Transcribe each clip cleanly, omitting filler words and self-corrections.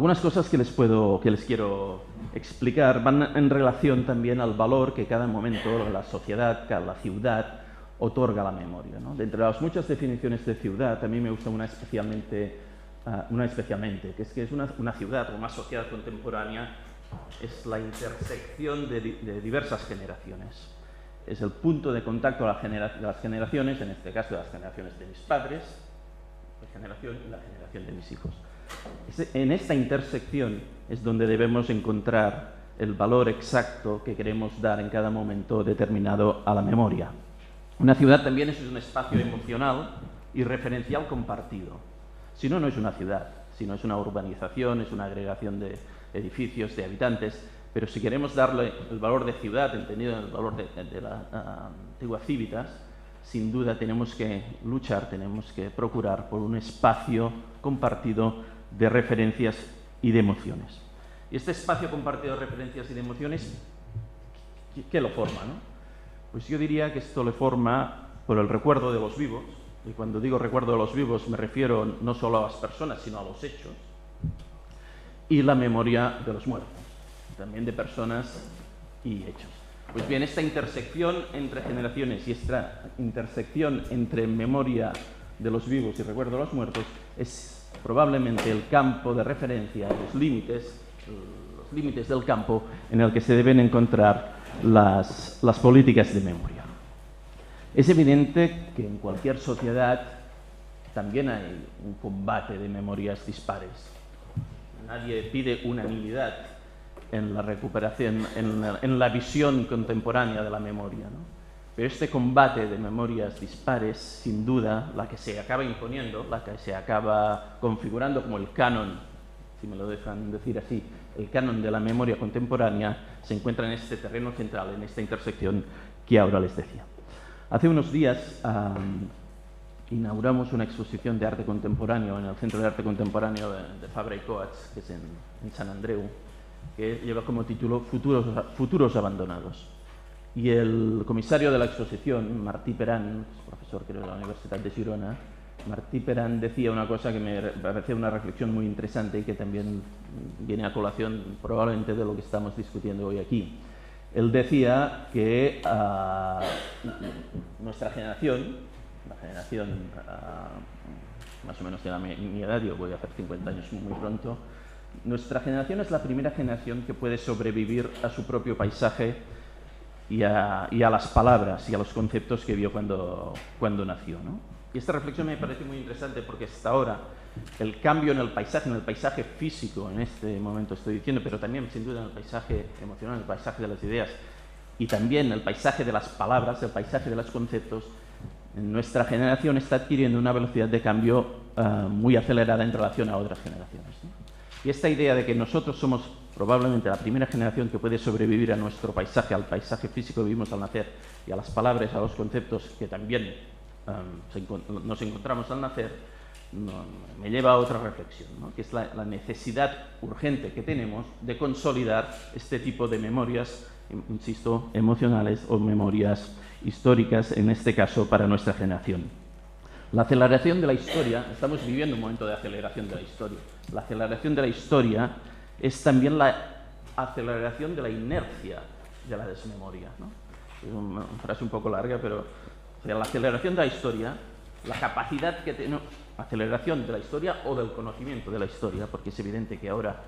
Algunas cosas que les quiero explicar van en relación también al valor que cada momento la sociedad, la ciudad, otorga a la memoria, ¿no? De entre las muchas definiciones de ciudad, a mí me gusta una especialmente, que es una ciudad o una sociedad contemporánea es la intersección de diversas generaciones. Es el punto de contacto de las generaciones, en este caso de las generaciones de mis padres, mi generación y la generación de mis hijos. En esta intersección es donde debemos encontrar el valor exacto que queremos dar en cada momento determinado a la memoria. Una ciudad también es un espacio emocional y referencial compartido. Si no, no es una ciudad, si no es una urbanización, es una agregación de edificios, de habitantes, pero si queremos darle el valor de ciudad, entendido en el valor de la antigua Civitas, sin duda tenemos que luchar, tenemos que procurar por un espacio compartido de referencias y de emociones. Y este espacio compartido de referencias y de emociones, ¿qué lo forma, no? Pues yo diría que esto lo forma por el recuerdo de los vivos, y cuando digo recuerdo de los vivos me refiero no solo a las personas, sino a los hechos, y la memoria de los muertos, también de personas y hechos. Pues bien, esta intersección entre generaciones y esta intersección entre memoria de los vivos y recuerdo de los muertos es probablemente el campo de referencia, los límites del campo en el que se deben encontrar las políticas de memoria. Es evidente que en cualquier sociedad también hay un combate de memorias dispares. Nadie pide unanimidad en la recuperación, en la visión contemporánea de la memoria, ¿no? Pero este combate de memorias dispares, sin duda, la que se acaba imponiendo, la que se acaba configurando como el canon, si me lo dejan decir así, el canon de la memoria contemporánea, se encuentra en este terreno central, en esta intersección que ahora les decía. Hace unos días inauguramos una exposición de arte contemporáneo en el Centro de Arte Contemporáneo de Fabra y Coats, que es en Sant Andreu, que lleva como título Futuros abandonados. Y el comisario de la exposición, Martí Peran, profesor creo de la Universidad de Girona, Martí Peran decía una cosa que me parecía una reflexión muy interesante y que también viene a colación probablemente de lo que estamos discutiendo hoy aquí. Él decía que nuestra generación, la generación más o menos de mi edad, yo voy a hacer 50 años muy pronto, nuestra generación es la primera generación que puede sobrevivir a su propio paisaje y a las palabras y a los conceptos que vio cuando nació, ¿no? Y esta reflexión me parece muy interesante porque hasta ahora el cambio en el paisaje físico, en este momento estoy diciendo, pero también sin duda en el paisaje emocional, en el paisaje de las ideas y también el paisaje de las palabras, el paisaje de los conceptos, nuestra generación está adquiriendo una velocidad de cambio muy acelerada en relación a otras generaciones, ¿no? Y esta idea de que nosotros somos probablemente la primera generación que puede sobrevivir a nuestro paisaje, al paisaje físico que vivimos al nacer y a las palabras, a los conceptos que también nos encontramos al nacer, me lleva a otra reflexión, ¿no? Que es la necesidad urgente que tenemos de consolidar este tipo de memorias, insisto, emocionales o memorias históricas, en este caso para nuestra generación. La aceleración de la historia, estamos viviendo un momento de aceleración de la historia. La aceleración de la historia es también la aceleración de la inercia de la desmemoria, ¿no? Es una frase un poco larga, pero o sea, la aceleración de la historia, la capacidad que tenemos, aceleración de la historia o del conocimiento de la historia, porque es evidente que ahora,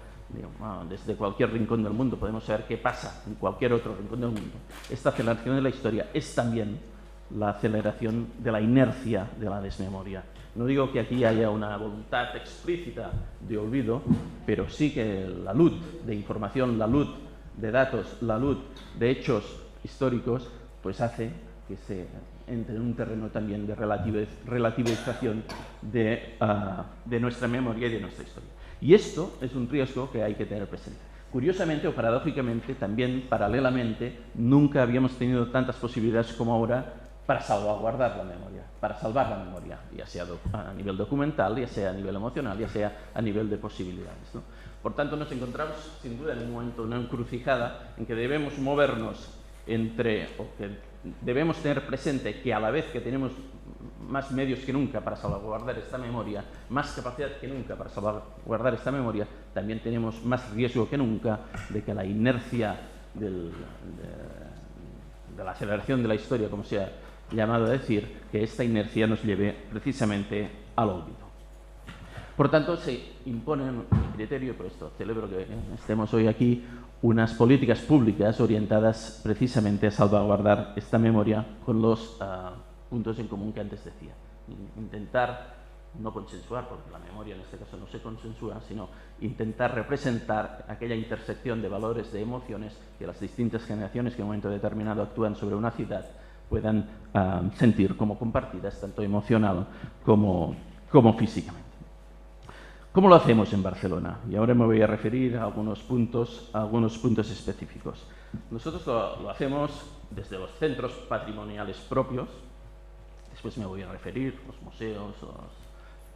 desde cualquier rincón del mundo podemos saber qué pasa en cualquier otro rincón del mundo. Esta aceleración de la historia es también la aceleración de la inercia de la desmemoria. No digo que aquí haya una voluntad explícita de olvido, pero sí que la luz de información, la luz de datos, la luz de hechos históricos, pues hace que se entre en un terreno también de relativización de nuestra memoria y de nuestra historia. Y esto es un riesgo que hay que tener presente. Curiosamente o paradójicamente, también paralelamente, nunca habíamos tenido tantas posibilidades como ahora para salvaguardar la memoria, para salvar la memoria, ya sea a nivel documental, ya sea a nivel emocional, ya sea a nivel de posibilidades, ¿no? Por tanto, nos encontramos sin duda en un momento, una encrucijada en que debemos movernos entre, o que debemos tener presente que a la vez que tenemos más medios que nunca para salvaguardar esta memoria, más capacidad que nunca para salvaguardar esta memoria, también tenemos más riesgo que nunca de que la inercia de la aceleración de la historia, como se ha llamado a decir, que esta inercia nos lleve precisamente al olvido. Por tanto, se imponen, en mi criterio, y por esto celebro que estemos hoy aquí, unas políticas públicas orientadas precisamente a salvaguardar esta memoria con los puntos en común que antes decía. Intentar no consensuar, porque la memoria en este caso no se consensúa, sino intentar representar aquella intersección de valores, de emociones que las distintas generaciones que en un momento determinado actúan sobre una ciudad puedan sentir como compartidas, tanto emocional como físicamente. ¿Cómo lo hacemos en Barcelona? Y ahora me voy a referir a algunos puntos específicos. Nosotros lo hacemos desde los centros patrimoniales propios, después me voy a referir a los museos,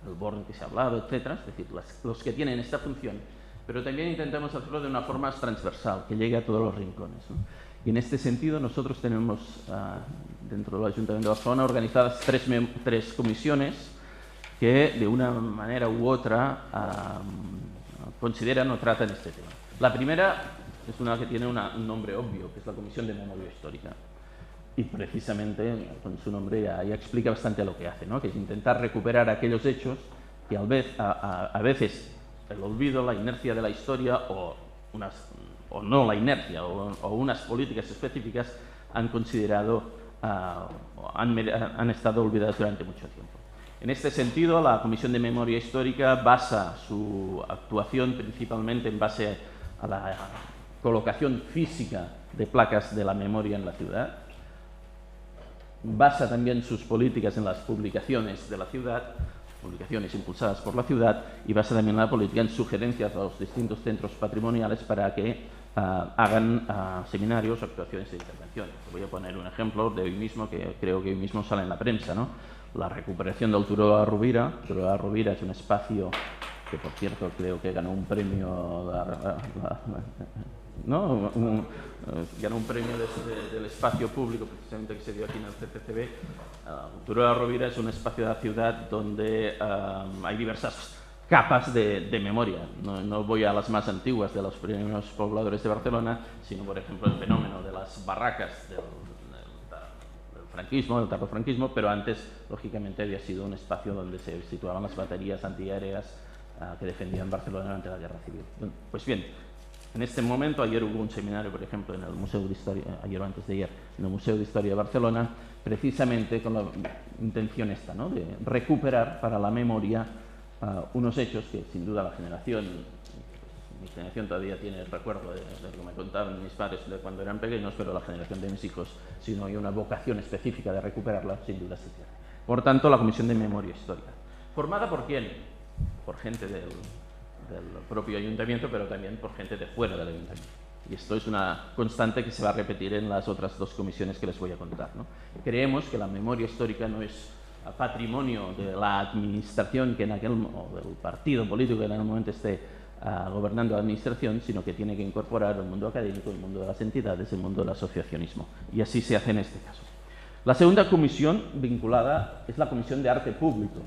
el Born que se ha hablado, etcétera, es decir, los que tienen esta función, pero también intentamos hacerlo de una forma transversal, que llegue a todos los rincones, ¿no? Y en este sentido nosotros tenemos dentro del Ayuntamiento de Barcelona organizadas tres comisiones que de una manera u otra consideran o tratan este tema. La primera es una que tiene un nombre obvio, que es la Comisión de Memoria Histórica. Y precisamente con su nombre ya explica bastante a lo que hace, ¿no? Que es intentar recuperar aquellos hechos que a veces el olvido, la inercia de la historia o no la inercia o unas políticas específicas han considerado han estado olvidadas durante mucho tiempo. En este sentido, la Comisión de Memoria Histórica basa su actuación principalmente en base a la colocación física de placas de la memoria en la ciudad. Basa también sus políticas en las publicaciones de la ciudad, publicaciones impulsadas por la ciudad, y basa también la política en sugerencias a los distintos centros patrimoniales para que hagan seminarios o actuaciones de intervención. Voy a poner un ejemplo de hoy mismo, que creo que hoy mismo sale en la prensa, ¿no? La recuperación del Turó de la Rovira. El Turó de la Rovira es un espacio que, por cierto, creo que ganó un premio, ¿no? Ganó un premio del espacio público, precisamente, que se dio aquí en el CCCB. El Turó de la Rovira es un espacio de la ciudad donde hay diversas capas de memoria. No voy a las más antiguas de los primeros pobladores de Barcelona, sino, por ejemplo, el fenómeno de las barracas del franquismo, del tardofranquismo, pero antes, lógicamente, había sido un espacio donde se situaban las baterías antiaéreas que defendían Barcelona durante la Guerra Civil. Pues bien, en este momento, ayer hubo un seminario, por ejemplo, en el Museo de Historia, ayer o antes de ayer, en el Museo de Historia de Barcelona, precisamente con la intención esta, ¿no? De recuperar para la memoria unos hechos que, sin duda, la generación, mi generación todavía tiene el recuerdo de lo que me contaban mis padres de cuando eran pequeños, pero la generación de mis hijos, si no hay una vocación específica de recuperarla, sin duda se tiene. Por tanto, la Comisión de Memoria Histórica. ¿Formada por quién? Por gente del propio ayuntamiento, pero también por gente de fuera del ayuntamiento. Y esto es una constante que se va a repetir en las otras dos comisiones que les voy a contar, ¿no? Creemos que la memoria histórica no es patrimonio de la administración o del partido político que en aquel momento esté gobernando la administración, sino que tiene que incorporar el mundo académico, el mundo de las entidades, el mundo del asociacionismo. Y así se hace en este caso. La segunda comisión vinculada es la Comisión de Arte Público,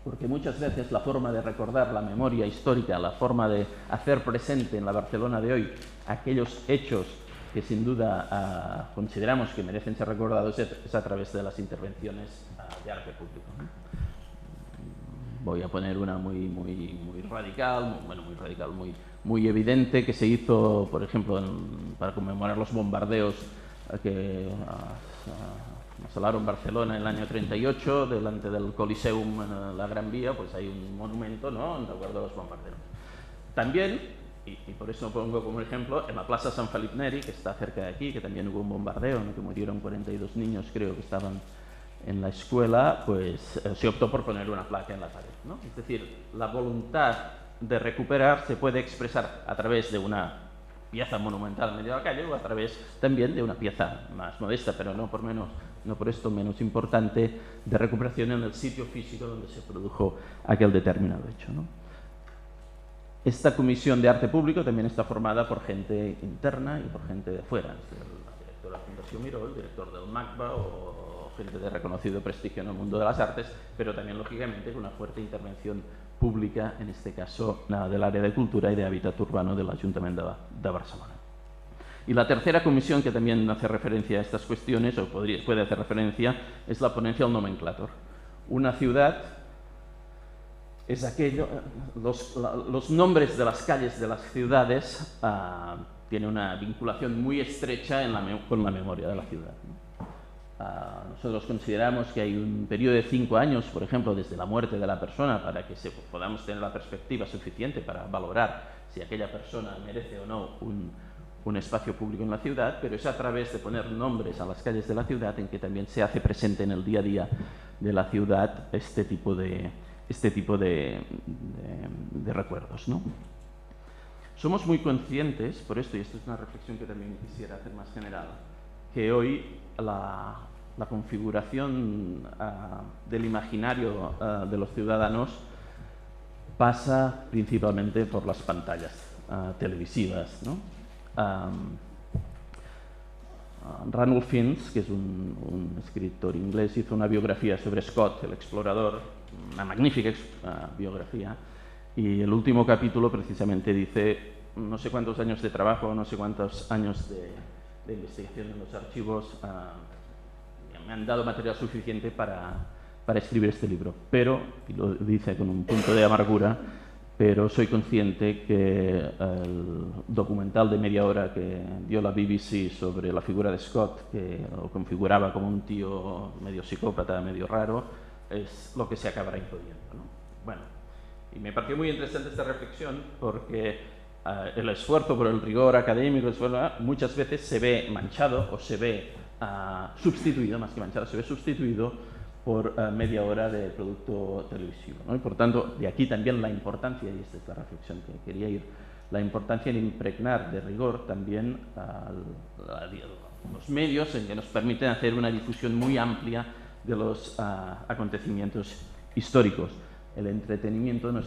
porque muchas veces la forma de recordar la memoria histórica, la forma de hacer presente en la Barcelona de hoy aquellos hechos que sin duda consideramos que merecen ser recordados es a través de las intervenciones de arte público. Voy a poner una muy radical, muy evidente, que se hizo, por ejemplo, para conmemorar los bombardeos que asolaron Barcelona en el año 38, delante del Coliseum en la Gran Vía, pues hay un monumento, ¿no?, en recuerdo a los bombarderos. También, y por eso pongo como ejemplo, en la Plaza San Felip Neri, que está cerca de aquí, que también hubo un bombardeo en el que murieron 42 niños, creo que estaban en la escuela, pues se optó por poner una placa en la pared, ¿no? Es decir, la voluntad de recuperar se puede expresar a través de una pieza monumental en medio de la calle o a través también de una pieza más modesta, pero no por esto menos importante, de recuperación en el sitio físico donde se produjo aquel determinado hecho, ¿no? Esta comisión de arte público también está formada por gente interna y por gente de fuera, el director de la Fundación Miró, el director del MACBA o gente de reconocido prestigio en el mundo de las artes, pero también, lógicamente, con una fuerte intervención pública, en este caso del área de cultura y de hábitat urbano del Ayuntamiento de Barcelona. Y la tercera comisión que también hace referencia a estas cuestiones, o puede hacer referencia, es la ponencia del nomenclator. Una ciudad es aquello, los nombres de las calles de las ciudades tienen una vinculación muy estrecha con la memoria de la ciudad, ¿no? Nosotros consideramos que hay un periodo de 5 años, por ejemplo, desde la muerte de la persona, para que podamos tener la perspectiva suficiente para valorar si aquella persona merece o no un espacio público en la ciudad, pero es a través de poner nombres a las calles de la ciudad en que también se hace presente en el día a día de la ciudad este tipo de recuerdos, ¿no? Somos muy conscientes, por esto, y esto es una reflexión que también quisiera hacer más general, que hoy la configuración del imaginario de los ciudadanos pasa principalmente por las pantallas televisivas, ¿no? Ranulph Fiennes, que es un escritor inglés, hizo una biografía sobre Scott, el explorador, una magnífica biografía, y el último capítulo precisamente dice no sé cuántos años de trabajo, no sé cuántos años de investigación en los archivos me han dado material suficiente para escribir este libro, pero, y lo dice con un punto de amargura, pero soy consciente que el documental de media hora que dio la BBC sobre la figura de Scott, que lo configuraba como un tío medio psicópata, medio raro, es lo que se acabará imponiendo, ¿no? Bueno, y me pareció muy interesante esta reflexión porque el esfuerzo por el rigor académico muchas veces se ve manchado o se ve sustituido, más que manchado, se ve sustituido por media hora de producto televisivo, ¿no? Y por tanto, de aquí también la importancia, y esta es la reflexión que quería ir, la importancia de impregnar de rigor también los medios en que nos permiten hacer una difusión muy amplia de los acontecimientos históricos. El entretenimiento no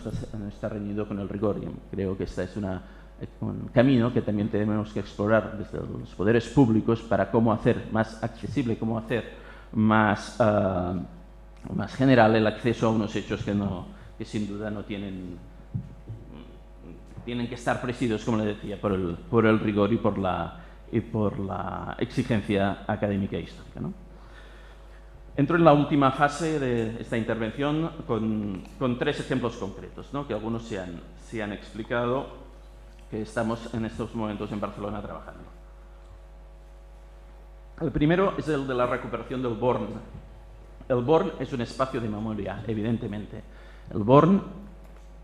está reñido con el rigor, y creo que este es un camino que también tenemos que explorar desde los poderes públicos para cómo hacer más accesible, cómo hacer más general el acceso a unos hechos que sin duda no tienen que estar presididos, como le decía, por el rigor y por la exigencia académica e histórica, ¿no? Entro en la última fase de esta intervención con 3 ejemplos concretos, ¿no? Que algunos se han explicado, que estamos en estos momentos en Barcelona trabajando. El primero es el de la recuperación del Born. El Born es un espacio de memoria, evidentemente. El Born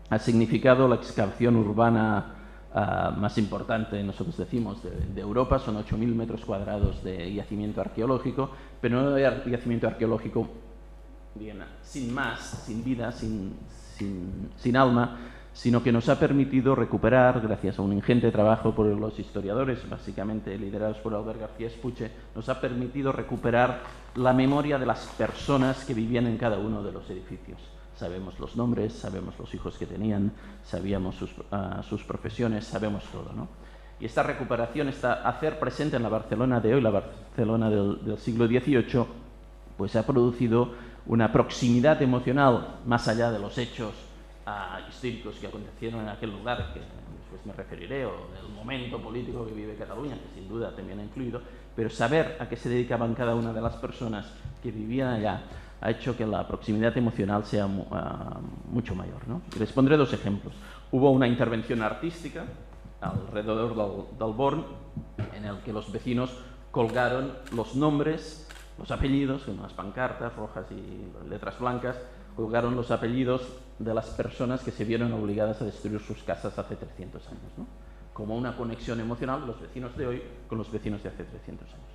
ha significado la excavación urbana más importante, nosotros decimos, de Europa. Son 8.000 metros cuadrados de yacimiento arqueológico, pero no de yacimiento arqueológico bien, sin más, sin vida, sin alma, sino que nos ha permitido recuperar, gracias a un ingente trabajo por los historiadores, básicamente liderados por Albert García Espuche, nos ha permitido recuperar la memoria de las personas que vivían en cada uno de los edificios. Sabemos los nombres, sabemos los hijos que tenían, sabíamos sus profesiones, sabemos todo, ¿no? Y esta recuperación, hacer presente en la Barcelona de hoy, la Barcelona del siglo XVIII, pues ha producido una proximidad emocional más allá de los hechos históricos que acontecieron en aquel lugar, que después me referiré, o del momento político que vive Cataluña, que sin duda también ha influido, pero saber a qué se dedicaban cada una de las personas que vivían allá ha hecho que la proximidad emocional sea mucho mayor, ¿no? Y les pondré 2 ejemplos. Hubo una intervención artística alrededor del Born, en el que los vecinos colgaron los nombres, los apellidos, con unas pancartas rojas y letras blancas, colgaron los apellidos de las personas que se vieron obligadas a destruir sus casas hace 300 años, ¿no? Como una conexión emocional de los vecinos de hoy con los vecinos de hace 300 años.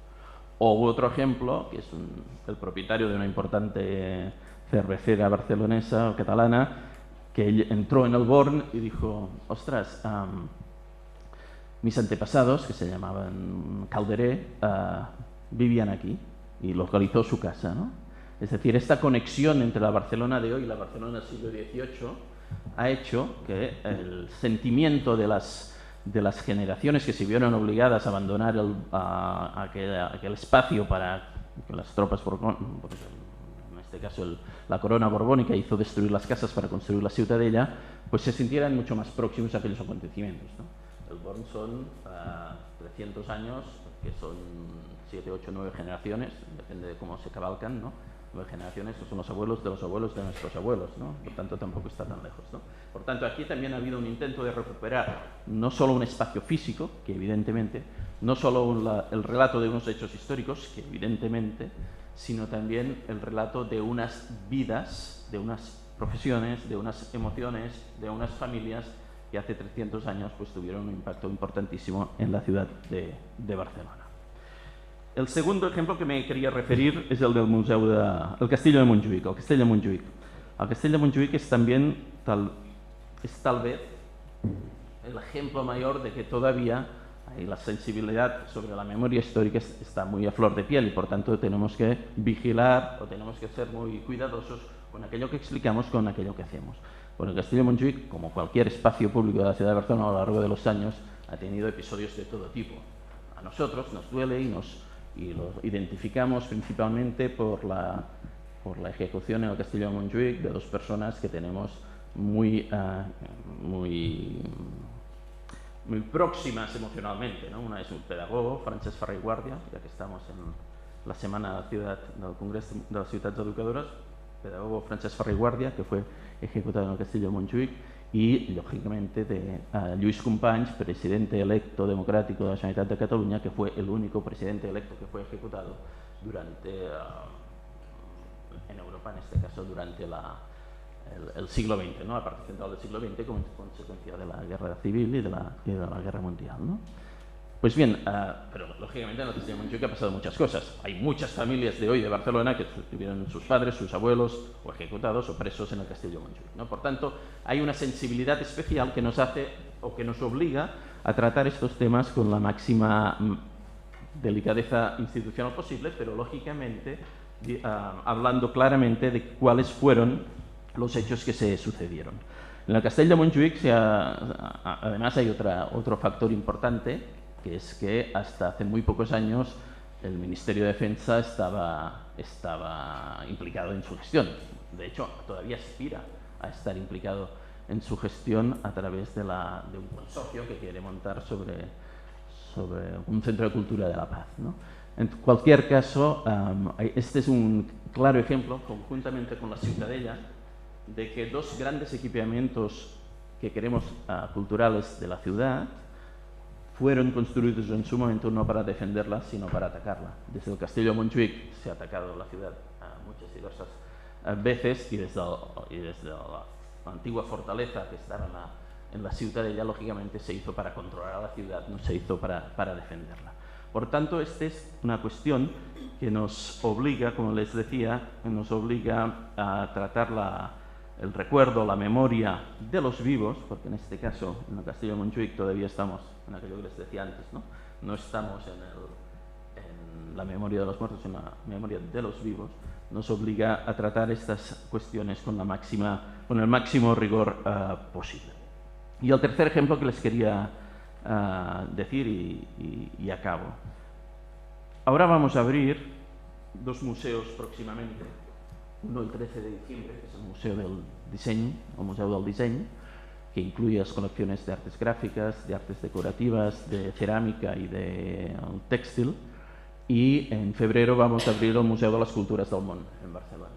O otro ejemplo, que es el propietario de una importante cervecera barcelonesa o catalana, que entró en el Born y dijo: ostras, mis antepasados, que se llamaban Calderé, vivían aquí, y localizó su casa, ¿no? Es decir, esta conexión entre la Barcelona de hoy y la Barcelona del siglo XVIII ha hecho que el sentimiento de las generaciones que se vieron obligadas a abandonar aquel espacio para que las tropas en este caso la corona borbónica hizo destruir las casas para construir la ciutadella, pues se sintieran mucho más próximos a aquellos acontecimientos, ¿no? El Born son 300 años, que son 7, 8, 9 generaciones, depende de cómo se cabalcan, ¿no? 9 generaciones, que son los abuelos de nuestros abuelos, ¿no? Por tanto, tampoco está tan lejos, ¿no? Por tanto, aquí también ha habido un intento de recuperar no solo un espacio físico, que evidentemente, no solo el relato de unos hechos históricos, que evidentemente, sino también el relato de unas vidas, de unas profesiones, de unas emociones, de unas familias que hace 300 años pues, tuvieron un impacto importantísimo en la ciudad de Barcelona. El segundo ejemplo que me quería referir es el del Museu el Castillo de Montjuïc, el Castell de Montjuïc. El Castell de Montjuïc es también tal vez el ejemplo mayor de que todavía la sensibilidad sobre la memoria histórica está muy a flor de piel y por tanto tenemos que vigilar o tenemos que ser muy cuidadosos con aquello que explicamos, con aquello que hacemos. Bueno, el Castillo de Montjuïc, como cualquier espacio público de la ciudad de Barcelona a lo largo de los años, ha tenido episodios de todo tipo. A nosotros nos duele y lo identificamos principalmente por la ejecución en el Castillo de Montjuïc de dos personas que tenemos muy próximas emocionalmente, ¿no? Una es un pedagogo, Francesc Ferrer i Guàrdia, ya que estamos en la semana del Congreso de las Ciutats Educadoras, pedagogo Francesc Ferrer i Guàrdia, que fue ejecutado en el Castillo de Montjuïc, y lógicamente de Lluís Companys, presidente electo democrático de la Generalitat de Cataluña, que fue el único presidente electo que fue ejecutado en Europa, en este caso durante el siglo XX, ¿no? La parte central del siglo XX como consecuencia de la guerra civil y de la guerra mundial, ¿no? Pues bien, pero lógicamente en el Castillo de Montjuïc ha pasado muchas cosas. Hay muchas familias de hoy de Barcelona que tuvieron sus padres, sus abuelos o ejecutados o presos en el Castillo de Montjuïc, ¿no? Por tanto, hay una sensibilidad especial que nos hace o que nos obliga a tratar estos temas con la máxima delicadeza institucional posible, pero lógicamente hablando claramente de cuáles fueron los hechos que se sucedieron. En el Castell de Montjuïc además hay otro factor importante, que es que hasta hace muy pocos años el Ministerio de Defensa estaba implicado en su gestión. De hecho, todavía aspira a estar implicado en su gestión a través de un consorcio que quiere montar sobre un centro de cultura de la paz, ¿no? En cualquier caso, este es un claro ejemplo, conjuntamente con la Ciutadella, de que dos grandes equipamientos que queremos culturales de la ciudad fueron construidos en su momento no para defenderla, sino para atacarla. Desde el Castillo de Montjuïc se ha atacado la ciudad muchas y diversas veces y desde la antigua fortaleza que estaba en la Ciutadella, lógicamente se hizo para controlar a la ciudad, no se hizo para defenderla. Por tanto, esta es una cuestión que nos obliga, como les decía, nos obliga a tratar el recuerdo, la memoria de los vivos, porque en este caso, en el Castillo de Montjuïc todavía estamos en aquello que les decía antes, ¿no? No estamos en la memoria de los muertos, en la memoria de los vivos, nos obliga a tratar estas cuestiones con el máximo rigor posible. Y el tercer ejemplo que les quería decir y acabo. Ahora vamos a abrir dos museos próximamente. Uno el 13 de diciembre, que es el Museo del Diseño, el Museu del Disseny, que incluye las colecciones de artes gráficas, de artes decorativas, de cerámica y de textil. Y en febrero vamos a abrir el Museu de las Culturas del Món, en Barcelona.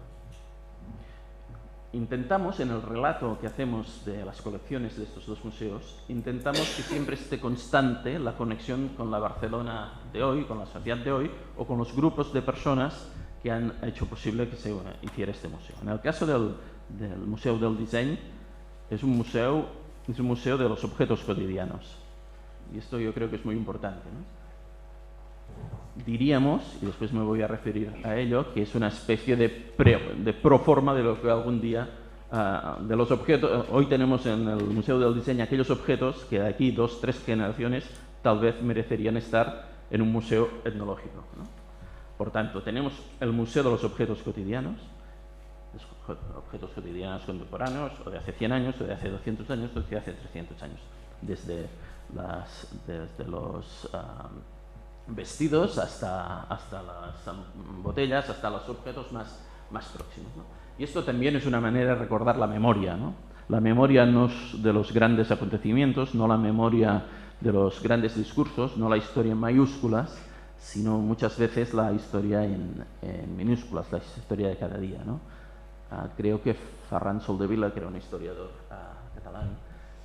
Intentamos, en el relato que hacemos de las colecciones de estos dos museos, intentamos que siempre esté constante la conexión con la Barcelona de hoy, con la sociedad de hoy, o con los grupos de personas que han hecho posible que se hiciera este museo. En el caso del Museu del Disseny, es un museo de los objetos cotidianos. Y esto yo creo que es muy importante, ¿no? Diríamos, y después me voy a referir a ello, que es una especie de proforma de lo que algún día, de los objetos. Hoy tenemos en el Museu del Disseny aquellos objetos que de aquí 2 o 3 generaciones tal vez merecerían estar en un museo etnológico, ¿no? Por tanto, tenemos el Museo de los Objetos Cotidianos, objetos cotidianos contemporáneos, o de hace 100 años, o de hace 200 años, o de hace 300 años, desde los vestidos hasta las botellas, hasta los objetos más próximos, ¿no? Y esto también es una manera de recordar la memoria, ¿no? La memoria no es de los grandes acontecimientos, no la memoria de los grandes discursos, no la historia en mayúsculas, sino muchas veces la historia en minúsculas, la historia de cada día, ¿no? Creo que Ferran Soldevila, que era un historiador catalán,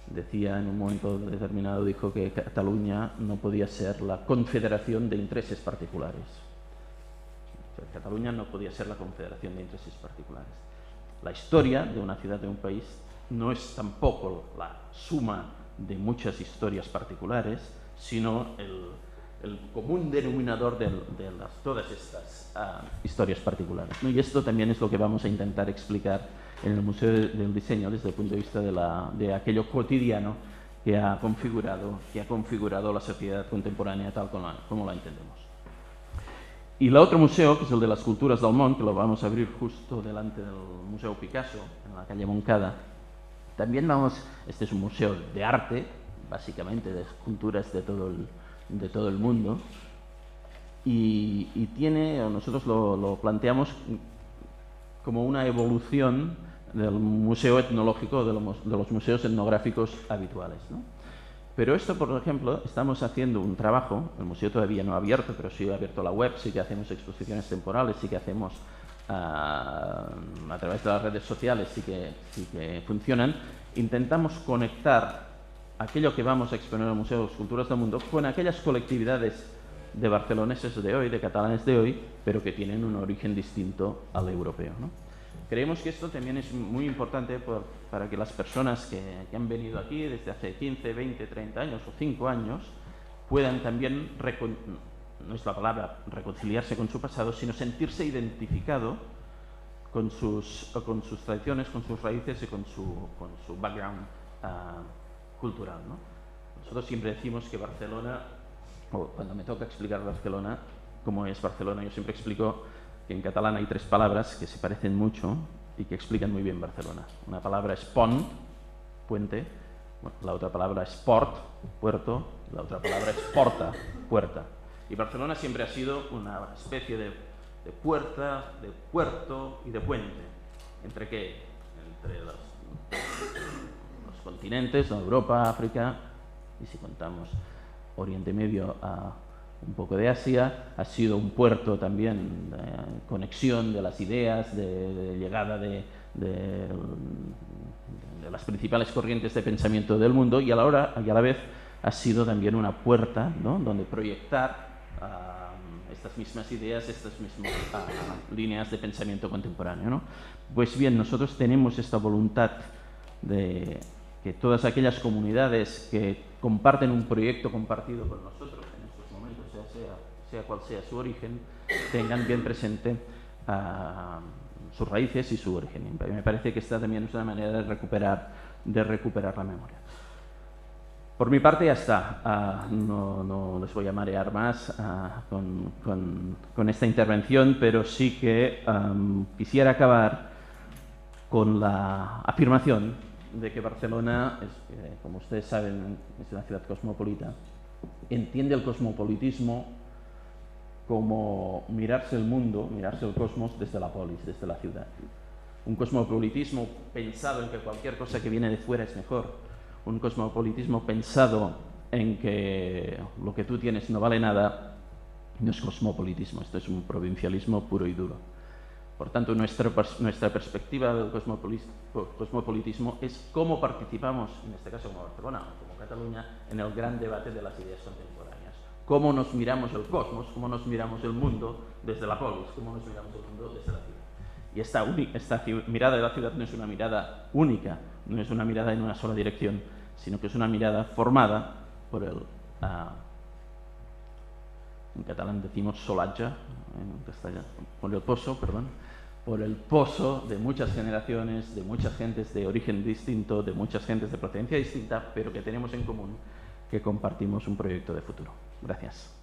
decía en un momento determinado, dijo que Cataluña no podía ser la confederación de intereses particulares. O sea, Cataluña no podía ser la confederación de intereses particulares. La historia de una ciudad, de un país, no es tampoco la suma de muchas historias particulares, sino el común denominador de todas estas historias particulares, ¿no? Y esto también es lo que vamos a intentar explicar en el Museo del Diseño desde el punto de vista de aquello cotidiano que ha configurado la sociedad contemporánea tal como la entendemos. Y el otro museo, que es el de las Culturas del Món, que lo vamos a abrir justo delante del Museo Picasso, en la calle Moncada, también este es un museo de arte, básicamente de esculturas de todo el mundo, y nosotros lo planteamos como una evolución del museo etnológico, de los museos etnográficos habituales, ¿no? Pero esto, por ejemplo, estamos haciendo un trabajo, el museo todavía no ha abierto, pero sí ha abierto la web, sí que hacemos exposiciones temporales, sí que hacemos a través de las redes sociales, sí que funcionan. Intentamos conectar aquello que vamos a exponer en el Museo de las Culturas del Mundo con aquellas colectividades de barceloneses de hoy, de catalanes de hoy, pero que tienen un origen distinto al europeo, ¿no? Creemos que esto también es muy importante para que las personas que han venido aquí desde hace 15, 20, 30 años o 5 años puedan también, no es la palabra reconciliarse con su pasado, sino sentirse identificado con sus tradiciones, con sus raíces y con su background cultural, ¿no? Nosotros siempre decimos que Barcelona, o cuando me toca explicar Barcelona, cómo es Barcelona, yo siempre explico que en catalán hay 3 palabras que se parecen mucho y que explican muy bien Barcelona. Una palabra es pont, puente, la otra palabra es port, puerto, la otra palabra es porta, puerta. Y Barcelona siempre ha sido una especie de puerta, de puerto y de puente. ¿Entre qué? Entre los continentes, Europa, África, y si contamos Oriente Medio un poco de Asia, ha sido un puerto también de conexión de las ideas, de llegada de las principales corrientes de pensamiento del mundo, y a la vez ha sido también una puerta, ¿no?, donde proyectar estas mismas ideas, estas mismas líneas de pensamiento contemporáneo, ¿no? Pues bien, nosotros tenemos esta voluntad de que todas aquellas comunidades que comparten un proyecto compartido con nosotros en estos momentos, sea cual sea su origen, tengan bien presente sus raíces y su origen. Me parece que esta también es una manera de recuperar la memoria. Por mi parte ya está. No les voy a marear más con esta intervención, pero sí que quisiera acabar con la afirmación de que Barcelona, como ustedes saben, es una ciudad cosmopolita. Entiende el cosmopolitismo como mirarse el mundo, mirarse el cosmos desde la polis, desde la ciudad. Un cosmopolitismo pensado en que cualquier cosa que viene de fuera es mejor. Un cosmopolitismo pensado en que lo que tú tienes no vale nada, no es cosmopolitismo, esto es un provincialismo puro y duro. Por tanto, nuestra perspectiva del cosmopolitismo es cómo participamos, en este caso como Barcelona o como Cataluña, en el gran debate de las ideas contemporáneas. Cómo nos miramos el cosmos, cómo nos miramos el mundo desde la polis, cómo nos miramos el mundo desde la ciudad. Y esta mirada de la ciudad no es una mirada única, no es una mirada en una sola dirección, sino que es una mirada formada por en catalán decimos solatge, en castellano, por el pozo de muchas generaciones, de muchas gentes de origen distinto, de muchas gentes de procedencia distinta, pero que tenemos en común que compartimos un proyecto de futuro. Gracias.